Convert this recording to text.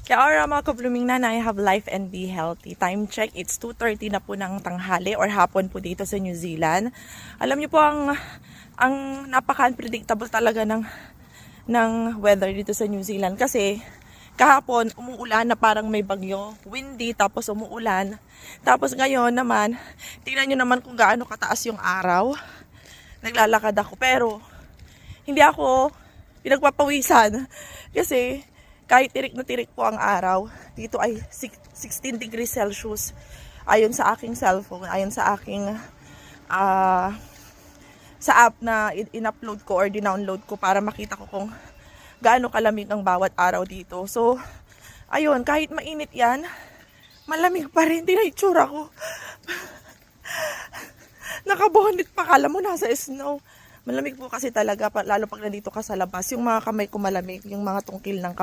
Kaya ora mga ka-blooming nanay, have life and be healthy. Time check, it's 2:30 na po ng tanghali or hapon po dito sa New Zealand. Alam niyo po ang napaka-unpredictable talaga ng weather dito sa New Zealand kasi kahapon umuulan na parang may bagyo, windy tapos umuulan. Tapos ngayon naman, tingnan niyo naman kung gaano kataas yung araw. Naglalakad ako pero hindi ako pinagpapawisan kasi kahit tirik na tirik po ang araw, dito ay 16 degrees Celsius ayon sa aking cellphone, ayon sa aking sa app na in-upload ko or dinownload ko para makita ko kung gaano kalamig ang bawat araw dito. So, ayun, kahit mainit yan, malamig pa rin. Tingnan yung itsura ko. Nakabondit pa, kala mo nasa snow. Malamig po kasi talaga, lalo pag nandito ka sa labas. Yung mga kamay ko malamig, yung mga tungkil ng kamay.